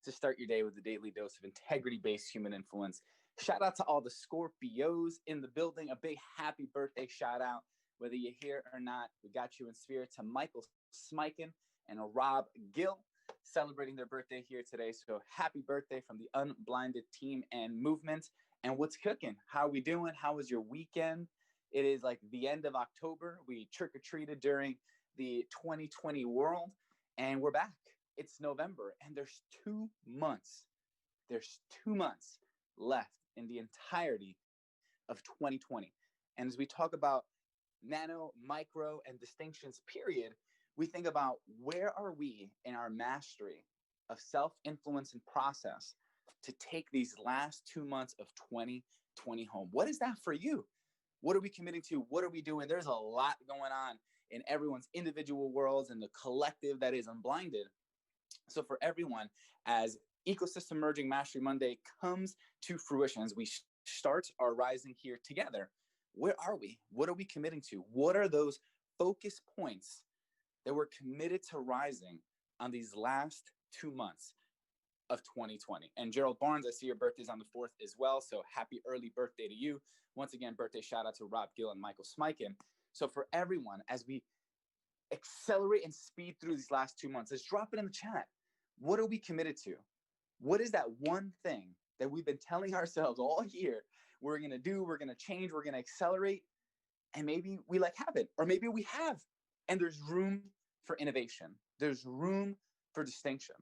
to start your day with a daily dose of integrity-based human influence. Shout out to all the Scorpios in the building. A big happy birthday shout out. Whether you're here or not, we got you in spirit, to Michael Smikin and Rob Gill celebrating their birthday here today. So happy birthday from the Unblinded team and movement. And what's cooking? How are we doing? How was your weekend? It is like the end of October. We trick-or-treated during the 2020 world, and we're back. It's November, and there's 2 months. There's 2 months left in the entirety of 2020. And as we talk about nano, micro, and distinctions, period, we think about where are we in our mastery of self-influence and process to take these last 2 months of 2020 home. What is that for you? What are we committing to? What are we doing? There's a lot going on in everyone's individual worlds and the collective that is Unblinded. So for everyone, as Ecosystem Merging Mastery Monday comes to fruition, as we start our rising here together, where are we? What are we committing to? What are those focus points that we're committed to rising on these last 2 months of 2020? And Gerald Barnes, I see your birthday's on the 4th as well. So happy early birthday to you. Once again, birthday shout out to Rob Gill and Michael Smikin. So for everyone, as we accelerate and speed through these last 2 months, let's drop it in the chat. What are we committed to? What is that one thing that we've been telling ourselves all year we're going to do, we're going to change, we're going to accelerate, and maybe we haven't, or maybe we have, and there's room for innovation. There's room for distinction.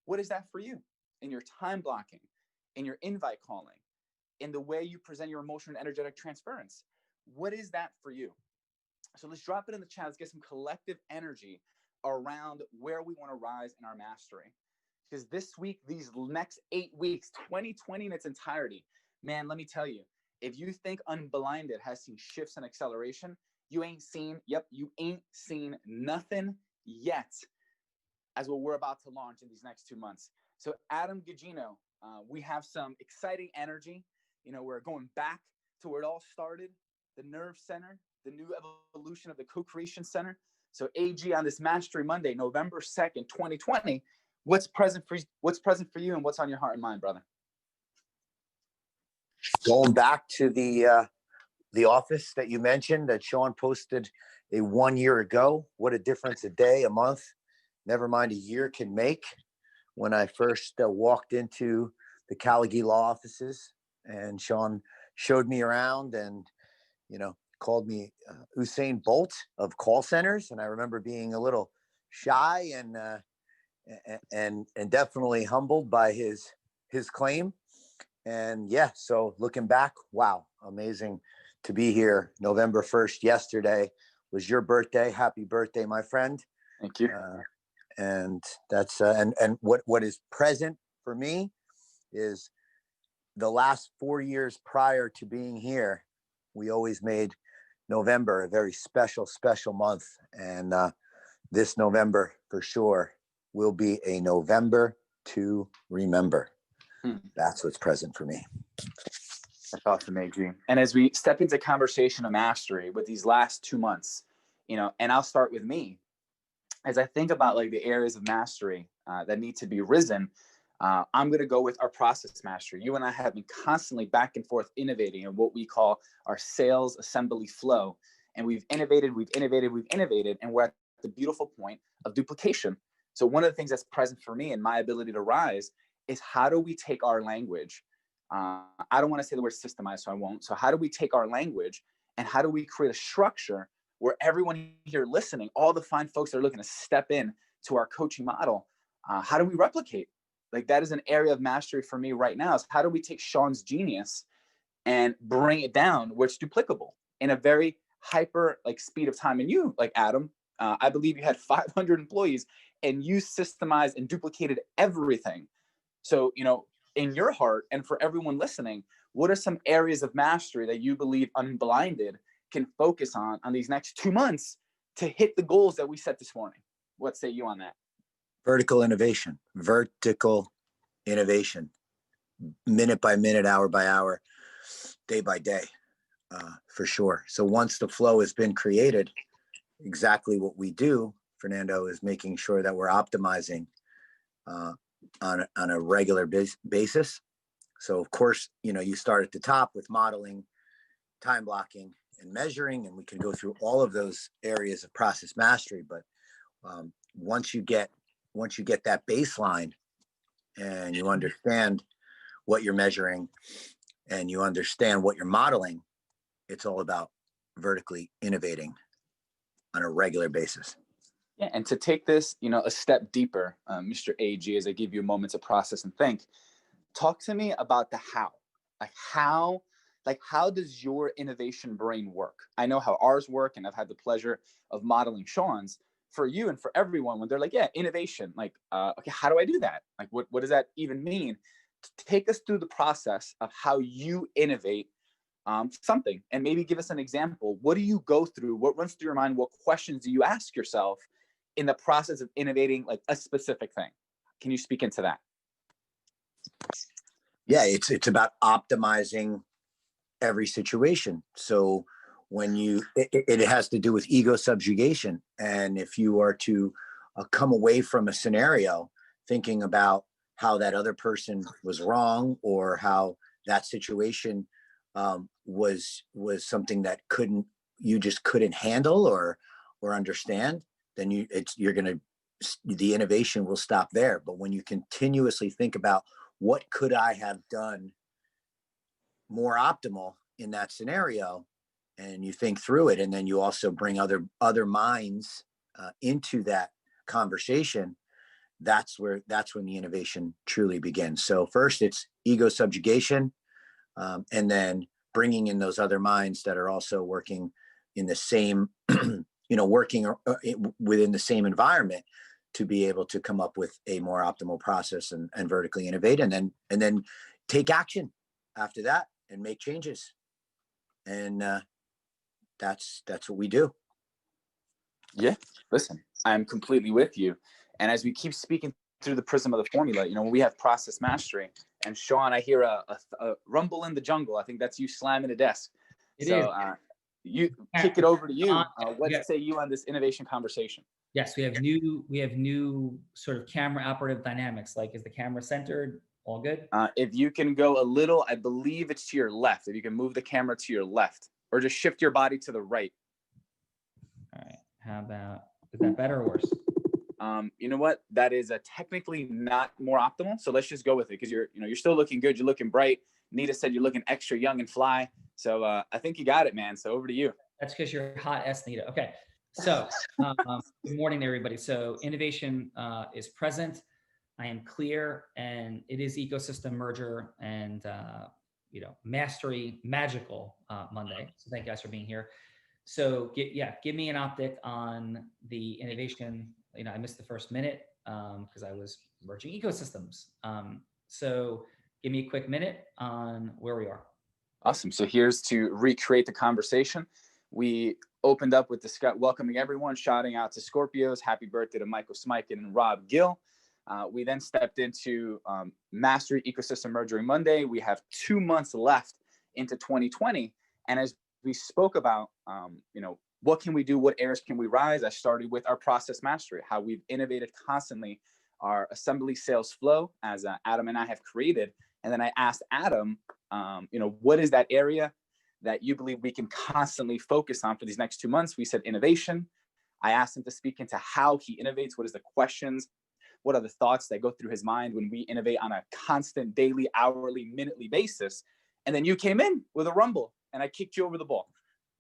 What is that for you in your time blocking, in your invite calling, in the way you present your emotional and energetic transference? What is that for you? So let's drop it in the chat. Let's get some collective energy around where we want to rise in our mastery. Because this week, these next 8 weeks, 2020 in its entirety, man, let me tell you, if you think Unblinded has seen shifts and acceleration, you ain't seen nothing yet as what we're about to launch in these next 2 months. So Adam Gugino, we have some exciting energy. We're going back to where it all started, the Nerve Center, the new evolution of the Co-Creation Center. So AG, on this Mastery Monday, November 2nd, 2020, what's present for you and what's on your heart and mind, brother? Going back to the office that you mentioned that Sean posted 1 year ago, what a difference a day, a month, never mind a year can make. When I first walked into the Caligari law offices, and Sean showed me around and, called me Usain Bolt of call centers. And I remember being a little shy and definitely humbled by his claim. And yeah, so looking back, wow, amazing to be here. November 1st, yesterday was your birthday. Happy birthday, my friend. Thank you. And that's and what is present for me is the last 4 years prior to being here, we always made November a very special month. And this November for sure will be a November to remember. That's what's present for me. That's awesome, AG. And as we step into conversation of mastery with these last 2 months, and I'll start with me. As I think about the areas of mastery that need to be risen, I'm going to go with our process mastery. You and I have been constantly back and forth innovating in what we call our sales assembly flow. And we've innovated, and we're at the beautiful point of duplication. So one of the things that's present for me and my ability to rise is, how do we take our language? I don't want to say the word systemize, so I won't. So how do we take our language and how do we create a structure where everyone here listening, all the fine folks that are looking to step in to our coaching model, how do we replicate? That is an area of mastery for me right now, is how do we take Sean's genius and bring it down where it's duplicable in a very hyper speed of time. And you, Adam, I believe you had 500 employees and you systemized and duplicated everything. So, in your heart and for everyone listening, what are some areas of mastery that you believe Unblinded can focus on these next 2 months to hit the goals that we set this morning? What say you on that? Vertical innovation, minute by minute, hour by hour, day by day, for sure. So once the flow has been created, exactly what we do, Fernando, is making sure that we're optimizing on a regular basis. So of course, you start at the top with modeling, time blocking, and measuring, and we can go through all of those areas of process mastery. But once you get that baseline and you understand what you're measuring and you understand what you're modeling, it's all about vertically innovating on a regular basis. Yeah, and to take this, a step deeper, Mr. AG, as I give you a moment to process and think, talk to me about the how. How does your innovation brain work? I know how ours work, and I've had the pleasure of modeling Sean's. For you and for everyone, when they're like, yeah, innovation, okay, how do I do that? Like, what does that even mean? Take us through the process of how you innovate something, and maybe give us an example. What do you go through? What runs through your mind? What questions do you ask yourself in the process of innovating like a specific thing? Can you speak into that? Yeah, it's about optimizing every situation. So when it has to do with ego subjugation. And if you are to come away from a scenario thinking about how that other person was wrong, or how that situation was something that you just couldn't handle or understand, then the innovation will stop there. But when you continuously think about what could I have done more optimal in that scenario, and you think through it, and then you also bring other minds into that conversation, that's when the innovation truly begins. So first it's ego subjugation, and then bringing in those other minds that are also working in the same working within the same environment, to be able to come up with a more optimal process and vertically innovate, and then take action after that and make changes. And that's what we do. Yeah, listen, I'm completely with you. And as we keep speaking through the prism of the formula, when we have process mastery, and Sean, I hear a rumble in the jungle. I think that's you slamming a desk. You kick it over to you. What say you on this innovation conversation? Yes, we have new sort of camera operative dynamics. Like, is the camera centered? All good? If you can go a little, I believe it's to your left. If you can move the camera to your left, or just shift your body to the right. All right. How about, is that better or worse? You know what? That is technically not more optimal. So let's just go with it, because you're still looking good. You're looking bright. Nita said you're looking extra young and fly. So I think you got it, man. So over to you. That's because you're hot S, Nita. Okay. So good morning, everybody. So innovation is present. I am clear, and it is ecosystem merger and mastery magical Monday. So thank you guys for being here. So give me an optic on the innovation. I missed the first minute because I was merging ecosystems. So give me a quick minute on where we are. Awesome. So here's to recreate the conversation. We opened up with welcoming everyone, shouting out to Scorpios, happy birthday to Michael Smikin and Rob Gill. We then stepped into Mastery Ecosystem Mergering Monday. We have 2 months left into 2020. And as we spoke about, what can we do? What areas can we rise? I started with our process mastery, how we've innovated constantly our assembly sales flow, as Adam and I have created. And then I asked Adam, what is that area that you believe we can constantly focus on for these next 2 months? We said innovation. I asked him to speak into how he innovates. What is the questions? What are the thoughts that go through his mind when we innovate on a constant daily, hourly, minutely basis? And then you came in with a rumble, and I kicked you over the ball,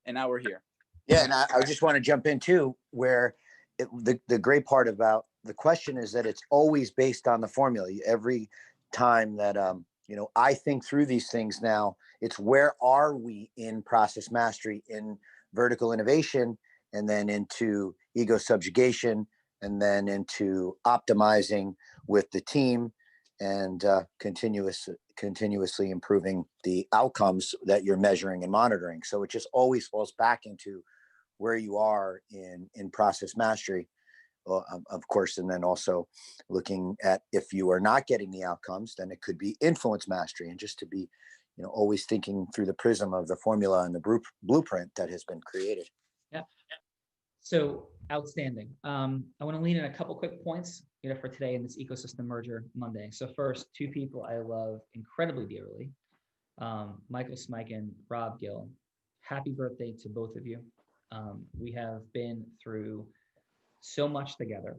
and now we're here. Yeah, and I just want to jump in too, where the great part about the question is that it's always based on the formula. Every time that I think through these things now, it's where are we in process mastery, in vertical innovation, and then into ego subjugation, and then into optimizing with the team, and continuously improving the outcomes that you're measuring and monitoring. So it just always falls back into where you are in process mastery, of course, and then also looking at, if you are not getting the outcomes, then it could be influence mastery, and just to be always thinking through the prism of the formula and the blueprint that has been created. Yeah. So outstanding. I want to lean in a couple quick points, for today in this ecosystem merger Monday. So first, two people I love incredibly dearly, Michael Smike and Rob Gill. Happy birthday to both of you. We have been through so much together.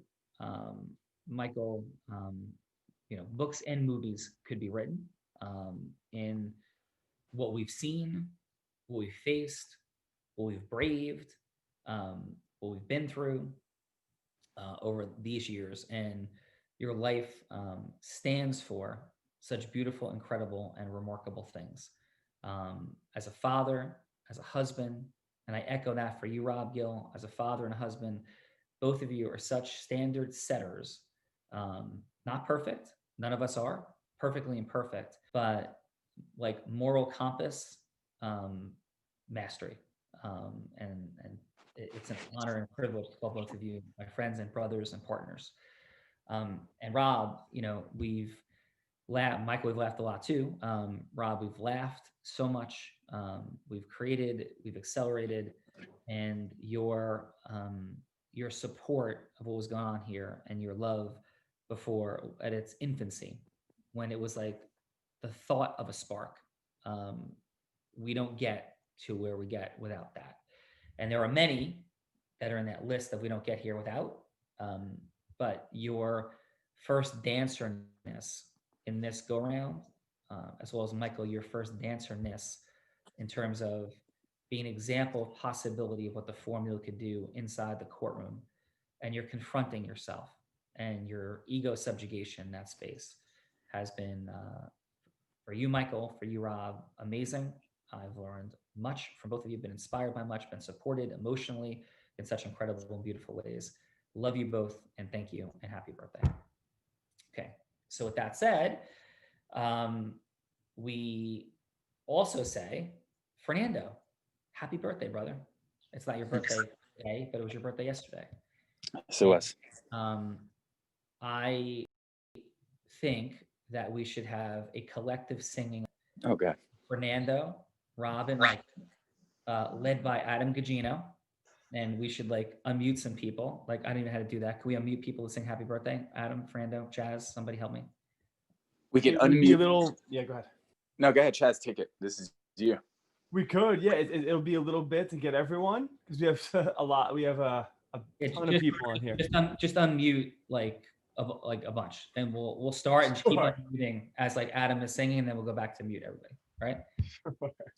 Michael, books and movies could be written in what we've seen, what we've faced, what we've braved, what we've been through over these years. And your life stands for such beautiful, incredible, and remarkable things. As a father, as a husband, and I echo that for you, Rob Gill, as a father and a husband, both of you are such standard setters. Not perfect. None of us are perfectly imperfect, but like moral compass, mastery. And it's an honor and privilege to call both of you my friends and brothers and partners. And Rob, we've laughed. Michael, we've laughed a lot too. Rob, we've laughed so much. We've created, we've accelerated, and your support of what was going on here and your love before at its infancy, when it was like the thought of a spark. We don't get to where we get without that. And there are many that are in that list that we don't get here without. But your first dancerness in this go round, as well as Michael, your first dancerness in terms of being an example of possibility of what the formula could do inside the courtroom, and you're confronting yourself and your ego subjugation in that space has been, for you, Michael, for you, Rob, amazing. I've learned much from both of you, been inspired by much, been supported emotionally in such incredible and beautiful ways. Love you both, and thank you, and happy birthday. Okay, so with that said, we also say, Fernando, happy birthday, brother. It's not your birthday today, but it was your birthday yesterday. So was. I think that we should have a collective singing. Oh, God. Fernando, Rob, and Mike, led by Adam Gugino. And we should unmute some people. I don't even know how to do that. Can we unmute people to sing happy birthday? Adam, Fernando, Chaz, somebody help me. We can unmute. Yeah, go ahead. No, go ahead, Chaz, take it. This is you. We could, yeah. It'll be a little bit to get everyone, because we have a lot. We have a ton of people on here. Just unmute a bunch, and we'll start and just keep unmuting as Adam is singing, and then we'll go back to mute everybody. Right? Sure.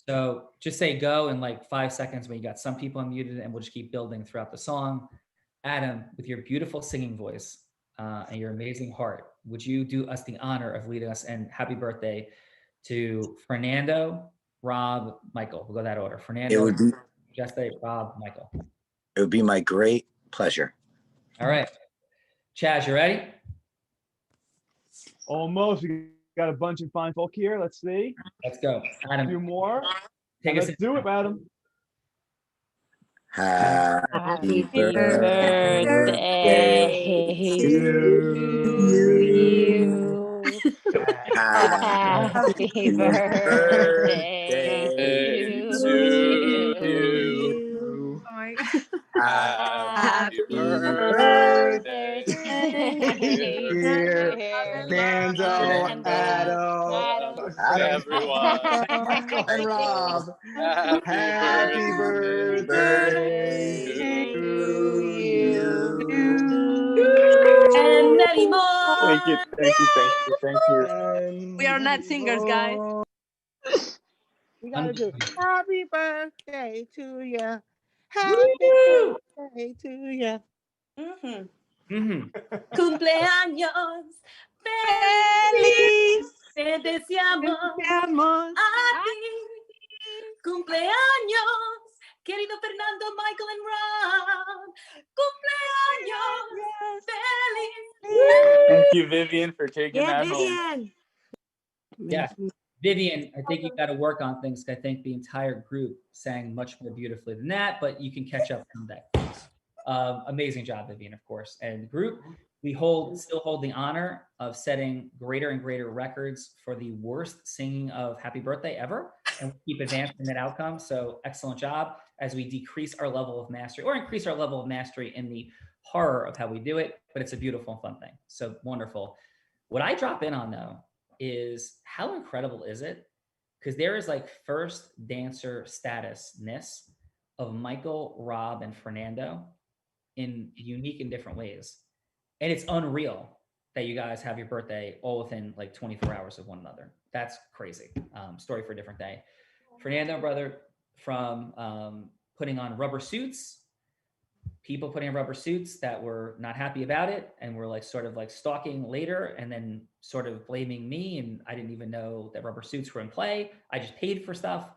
So just say go in 5 seconds when you got some people unmuted, and we'll just keep building throughout the song. Adam, with your beautiful singing voice and your amazing heart, would you do us the honor of leading us and happy birthday to Fernando, Rob, Michael? We'll go that order. Fernando, It would be Jesse, Rob, Michael. It would be my great pleasure. All right. Chaz, you ready? Almost. We got a bunch of fine folk here. Let's see. Let's go. Adam. A few more. Let's do it, Adam. Happy birthday to you. Happy birthday to you. Oh my God. Happy birthday, dear Fernando, Adam, everyone, and Rob. Happy birthday to you. And many more. Thank you. We are not singers, guys. We gotta do happy birthday to you. Happy birthday to you. Cumpleaños feliz. Te deseamos a ti. Cumpleaños, querido Fernando, Michael, and Rob. Cumpleaños feliz. Thank you, Vivian, for taking that home. Yeah, Vivian, I think you got to work on things. I think the entire group sang much more beautifully than that, but you can catch up someday. Amazing job, Vivian, of course. And group, we still hold the honor of setting greater and greater records for the worst singing of Happy Birthday ever. and keep advancing that outcome. So excellent job as we decrease our level of mastery or increase our level of mastery in the horror of how we do it, but it's a beautiful and fun thing. So wonderful. What I drop in on though is how incredible is it? Because there is like first dancer statusness of Michael, Rob, and Fernando in unique and different ways. And it's unreal that you guys have your birthday all within like 24 hours of one another. That's crazy. Story for a different day. Fernando, brother, from putting on rubber suits, people putting on rubber suits that were not happy about it and were like sort of like stalking later and then sort of blaming me. And I didn't even know that rubber suits were in play. I just paid for stuff,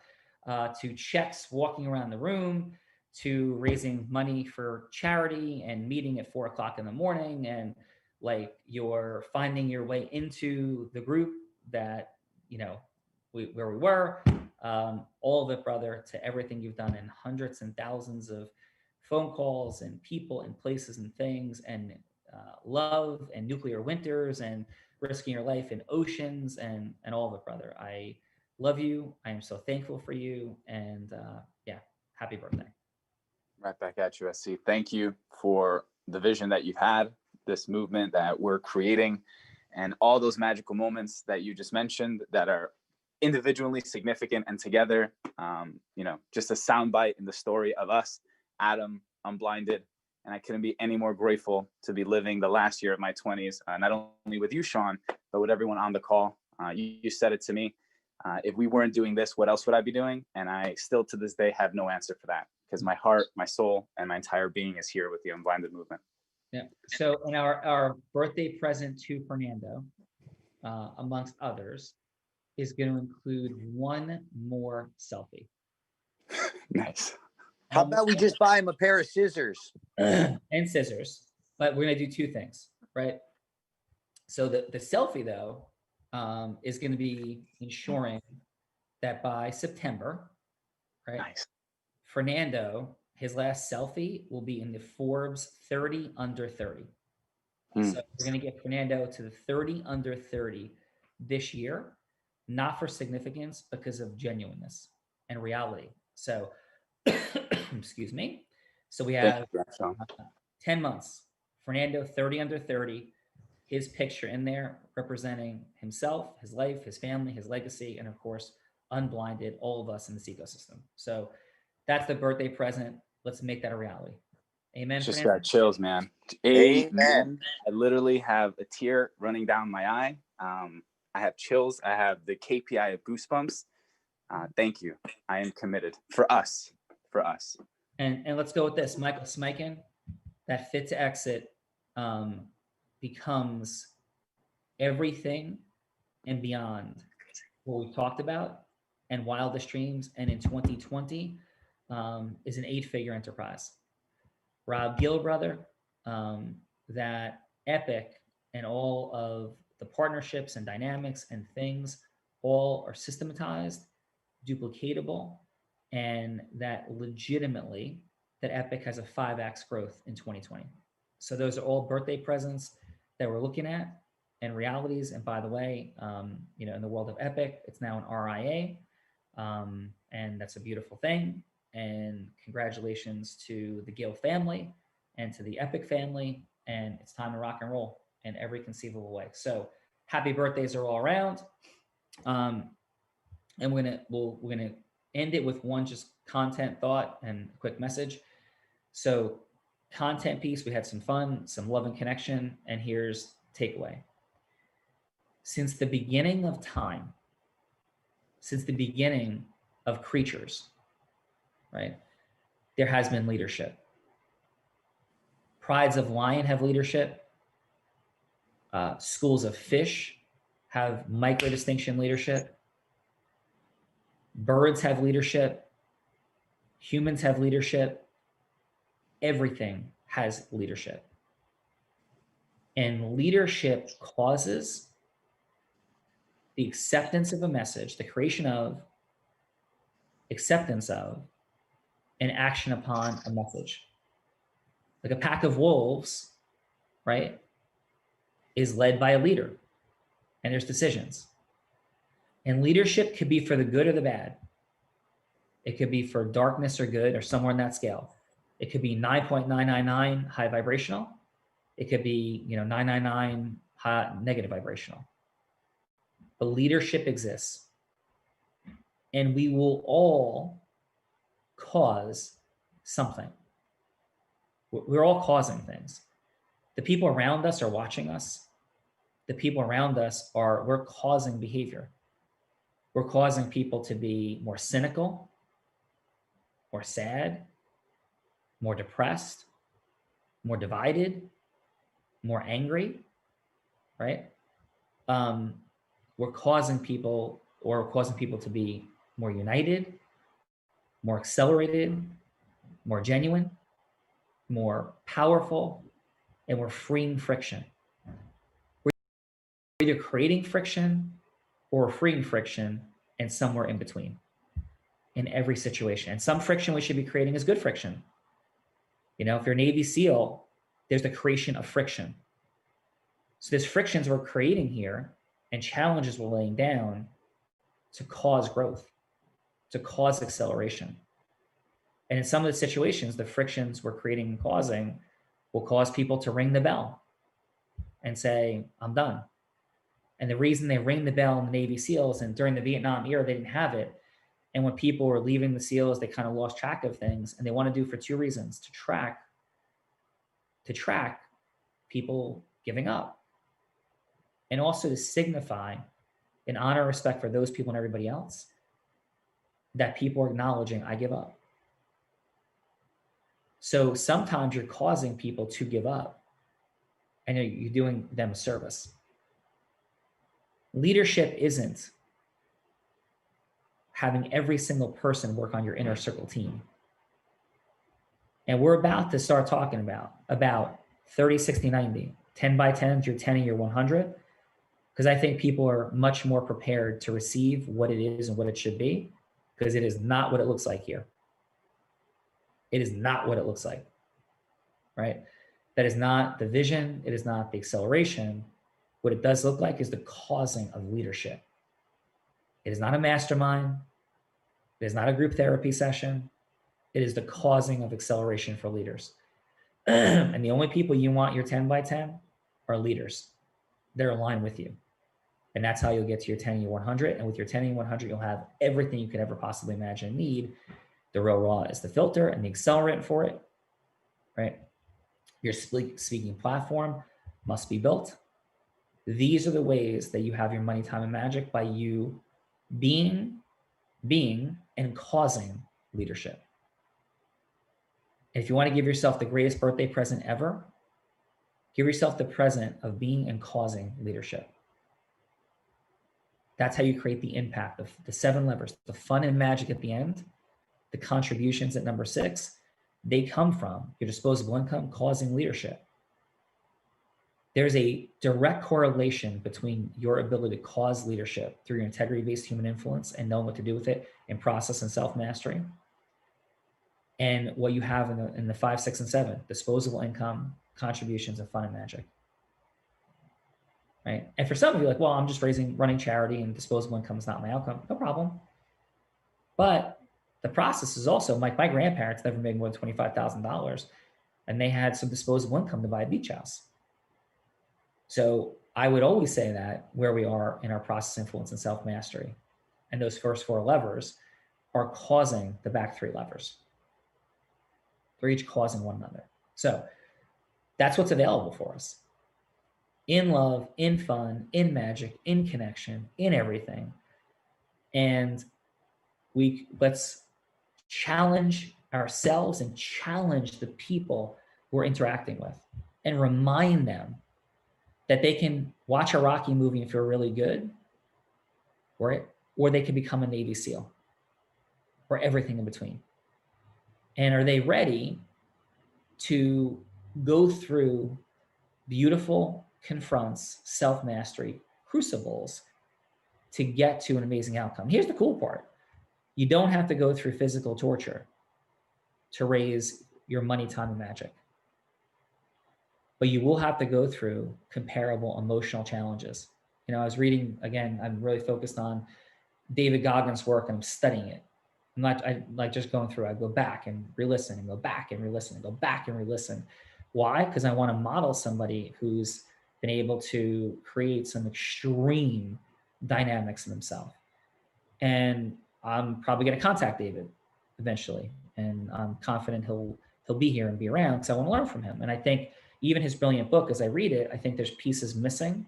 to checks walking around the room, to raising money for charity and meeting at 4 o'clock in the morning. And like you're finding your way into the group that, you know, where we were, all of it, brother, to everything you've done in hundreds and thousands of phone calls and people and places and things and love and nuclear winters and risking your life in oceans and all of it, brother. I love you. I am so thankful for you. And yeah, happy birthday. Right back at you, SC. Thank you for the vision that you've had, this movement that we're creating, and all those magical moments that you just mentioned that are individually significant and together. You know, just a soundbite in the story of us, Adam, Unblinded. And I couldn't be any more grateful to be living the last year of my 20s, not only with you, Sean, but with everyone on the call. You said it to me. If we weren't doing this, what else would I be doing? And I still to this day have no answer for that, because my heart, my soul, and my entire being is here with the Unblinded movement. Yeah. So in our birthday present to Fernando, amongst others, is going to include one more selfie. Nice. How about we just buy him a pair of scissors? And scissors. But we're going to do two things, right? So the selfie, though, is going to be ensuring that by September, right? Nice. Fernando, his last selfie will be in the Forbes 30 under 30. So we're going to get Fernando to the 30 under 30 this year, not for significance, because of genuineness and reality. So, excuse me. So we have 10 months. Fernando, 30 under 30, his picture in there representing himself, his life, his family, his legacy, and of course, Unblinded, all of us in this ecosystem. So that's the birthday present. Let's make that a reality. Amen. Just Fernando? got chills, man. Amen. I literally have a tear running down my eye. I have chills. I have the KPI of goosebumps. Thank you. I am committed for us. And let's go with this. Michael Smikin, that fit to exit becomes everything and beyond what we talked about and wildest dreams. And in 2020 is an 8-figure enterprise. Rob Gill, brother, that Epic and all of the partnerships and dynamics and things all are systematized, duplicatable, and that legitimately that Epic has a 5x growth in 2020. So those are all birthday presents that we're looking at and realities. And by the way, you know, in the world of Epic, it's now an RIA, and that's a beautiful thing. And congratulations to the Gill family and to the Epic family. And it's time to rock and roll in every conceivable way. So happy birthdays are all around. And we're gonna end it with one just content thought and a quick message. So content piece, we had some fun, some love and connection, and here's takeaway. Since the beginning of time, since the beginning of creatures, right, there has been leadership. Prides of lion have leadership. Schools of fish have micro distinction leadership. Birds have leadership. Humans have leadership. Everything has leadership. And leadership causes the acceptance of a message, the creation of, acceptance of, and action upon a message. Like a pack of wolves, right, is led by a leader, and there's decisions. And leadership could be for the good or the bad. It could be for darkness or good or somewhere in that scale. It could be 9.999 high vibrational. It could be, 999 high negative vibrational. But leadership exists, and we will all cause something. We're all causing things. The people around us are watching us. The people around us we're causing behavior. We're causing people to be more cynical, more sad, more depressed, more divided, more angry, right? We're causing people to be more united, more accelerated, more genuine, more powerful, and we're freeing friction. We're either creating friction or freeing friction, and somewhere in between in every situation. And some friction we should be creating is good friction. If you're a Navy SEAL, there's the creation of friction. So there's frictions we're creating here and challenges we're laying down to cause growth, to cause acceleration. And in some of the situations, the frictions we're creating and causing will cause people to ring the bell and say, I'm done. And the reason they ring the bell in the Navy SEALs, and during the Vietnam era, they didn't have it. And when people were leaving the SEALs, they kind of lost track of things. And they want to do for two reasons: to track people giving up, and also to signify in honor and respect for those people and everybody else that people are acknowledging, I give up. So sometimes you're causing people to give up, and you're doing them a service. Leadership isn't having every single person work on your inner circle team. And we're about to start talking about 30, 60, 90, 10 by 10, your 10 and your 100, because I think people are much more prepared to receive what it is and what it should be, because it is not what it looks like here. It is not what it looks like, right? That is not the vision. It is not the acceleration. What it does look like is the causing of leadership. It is not a mastermind. It is not a group therapy session. It is the causing of acceleration for leaders. And the only people you want your 10 by 10 are leaders. They're aligned with you. And that's how you'll get to your 10 and your 100. And with your 10 and your 100, you'll have everything you could ever possibly imagine and need. The real raw is the filter and the accelerant for it, right? Your speaking platform must be built. These are the ways that you have your money, time, and magic, by you being and causing leadership. And if you want to give yourself the greatest birthday present ever, give yourself the present of being and causing leadership. That's how you create the impact of the 7 levers, the fun and magic at the end, the contributions at number 6. They come from your disposable income causing leadership. There's a direct correlation between your ability to cause leadership through your integrity-based human influence and knowing what to do with it in process and self-mastery, and what you have in the 5, 6, and 7, disposable income, contributions, and fun and magic, right? And for some of you, like, well, I'm just running charity and disposable income is not my outcome. No problem. But the process is also, my grandparents never made more than $25,000, and they had some disposable income to buy a beach house. So I would always say that where we are in our process, influence, and self-mastery, and those first 4 levers are causing the back 3 levers. They're each causing one another. So that's what's available for us. In love, in fun, in magic, in connection, in everything. And let's challenge ourselves and challenge the people we're interacting with, and remind them that they can watch a Rocky movie and feel really good, or they can become a Navy SEAL, or everything in between. And are they ready to go through beautiful confronts, self-mastery, crucibles to get to an amazing outcome? Here's the cool part. You don't have to go through physical torture to raise your money, time, and magic. But you will have to go through comparable emotional challenges. I was reading, again, I'm really focused on David Goggins' work, and I'm studying it. I like just going through, I go back and re-listen and go back and re-listen and go back and re-listen. Why? Because I want to model somebody who's been able to create some extreme dynamics in themselves. And I'm probably going to contact David eventually. And I'm confident he'll be here and be around because I want to learn from him. And I think even his brilliant book, as I read it, I think there's pieces missing,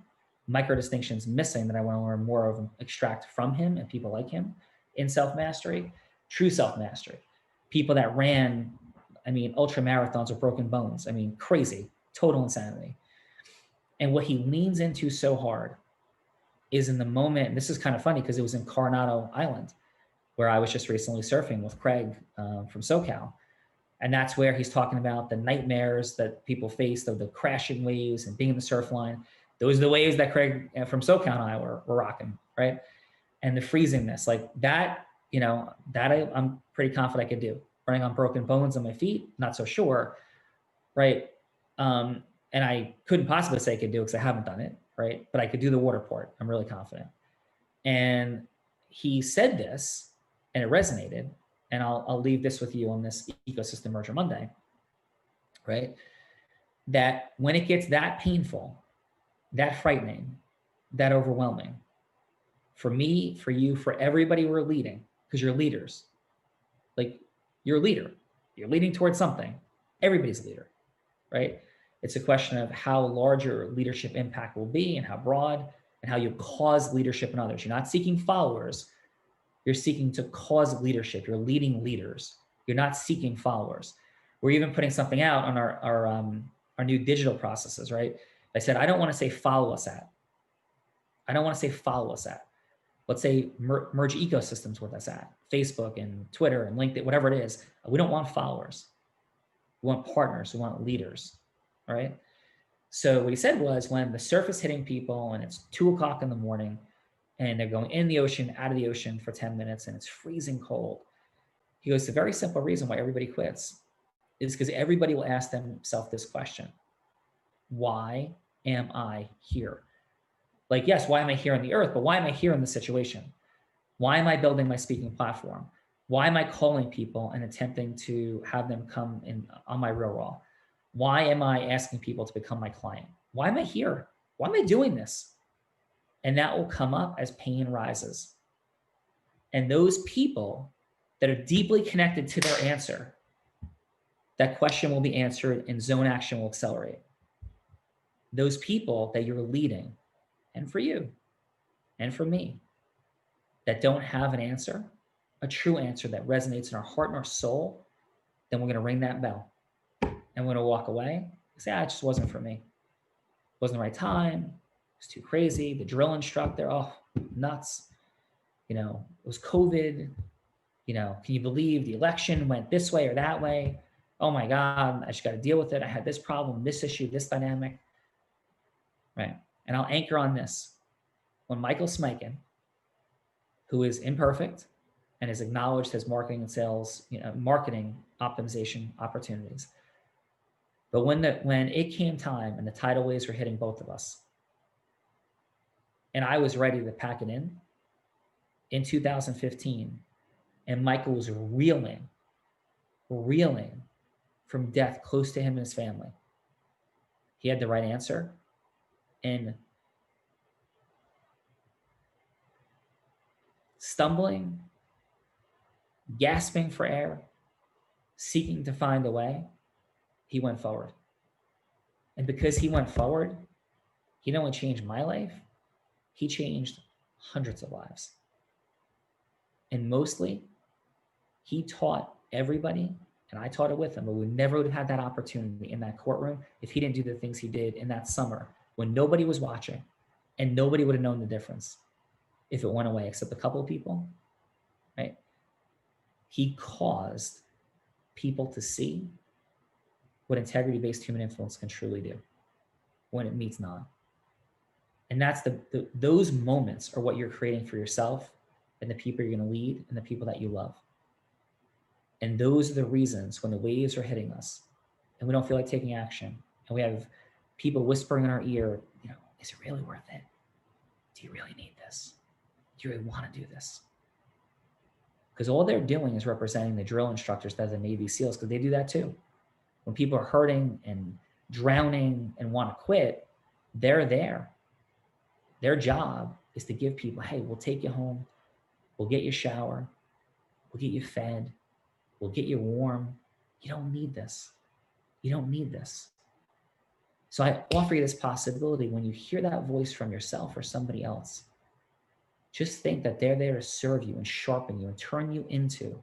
micro distinctions missing that I want to learn more of and extract from him and people like him in self-mastery, true self-mastery. People that ran, I mean, ultra marathons with broken bones. I mean, crazy, total insanity. And what he leans into so hard is in the moment, and this is kind of funny because it was in Coronado Island, where I was just recently surfing with Craig from SoCal. And that's where he's talking about the nightmares that people face of the crashing waves and being in the surf line. Those are the waves that Craig from SoCal and I were rocking, right? And the freezingness, like that, you know, that I'm pretty confident I could do. Running on broken bones on my feet, not so sure, right? And I couldn't possibly say I could do it because I haven't done it, right? But I could do the water port. I'm really confident. And he said this, and it resonated. And I'll leave this with you on this Ecosystem Merger Monday, right? That when it gets that painful, that frightening, that overwhelming, for me, for you, for everybody we're leading, because you're leaders, like you're a leader, you're leading towards something. Everybody's a leader, right? It's a question of how large your leadership impact will be and how broad and how you cause leadership in others. You're not seeking followers. You're seeking to cause leadership. You're leading leaders. You're not seeking followers. We're even putting something out on our new digital processes, right? I said, I don't want to say follow us at. I don't want to say follow us at. Let's say merge ecosystems with us at Facebook and Twitter and LinkedIn, whatever it is. We don't want followers. We want partners. We want leaders, all right? So what he said was when the surf is hitting people and it's 2 o'clock in the morning and they're going in the ocean, out of the ocean for 10 minutes and it's freezing cold. He goes, the very simple reason why everybody quits is because everybody will ask themselves this question. Why am I here? Like, yes, why am I here on the earth? But why am I here in this situation? Why am I building my speaking platform? Why am I calling people and attempting to have them come in on my real raw? Why am I asking people to become my client? Why am I here? Why am I doing this? And that will come up as pain rises. And those people that are deeply connected to their answer, that question will be answered and zone action will accelerate. Those people that you're leading, and for you, and for me, that don't have an answer, a true answer that resonates in our heart and our soul, then we're going to ring that bell. And we're going to walk away and say, it just wasn't for me. It wasn't the right time. It was too crazy. The drill instructor, oh, nuts. You know, it was COVID. You know, can you believe the election went this way or that way? Oh my God, I just got to deal with it. I had this problem, this issue, this dynamic, right? And I'll anchor on this. When Michael Smikin, who is imperfect and has acknowledged his marketing and sales, marketing optimization opportunities, but when it came time and the tidal waves were hitting both of us, and I was ready to pack it in 2015, and Michael was reeling from death close to him and his family. He had the right answer, and stumbling, gasping for air, seeking to find a way, he went forward. And because he went forward, he not only changed my life, he changed hundreds of lives. And mostly, he taught everybody, and I taught it with him, but we never would have had that opportunity in that courtroom if he didn't do the things he did in that summer when nobody was watching and nobody would have known the difference if it went away except a couple of people, right? He caused people to see what integrity-based human influence can truly do when it meets none. And that's those moments are what you're creating for yourself and the people you're going to lead and the people that you love. And those are the reasons when the waves are hitting us and we don't feel like taking action and we have people whispering in our ear, is it really worth it? Do you really need this? Do you really want to do this? Because all they're doing is representing the drill instructors that are the Navy SEALs, because they do that too. When people are hurting and drowning and want to quit, they're there. Their job is to give people, hey, we'll take you home. We'll get you a shower. We'll get you fed. We'll get you warm. You don't need this. You don't need this. So I offer you this possibility when you hear that voice from yourself or somebody else. Just think that they're there to serve you and sharpen you and turn you into,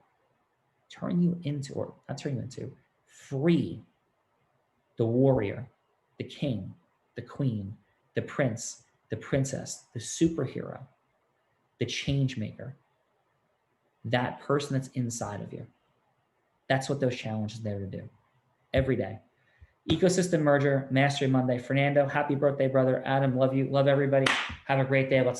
or not turn you into, free the warrior, the king, the queen, the prince, the princess, the superhero, the change maker, that person that's inside of you. That's what those challenges are there to do every day. Ecosystem merger, Mastery Monday. Fernando, happy birthday, brother. Adam, love you. Love everybody. Have a great day. Let's go.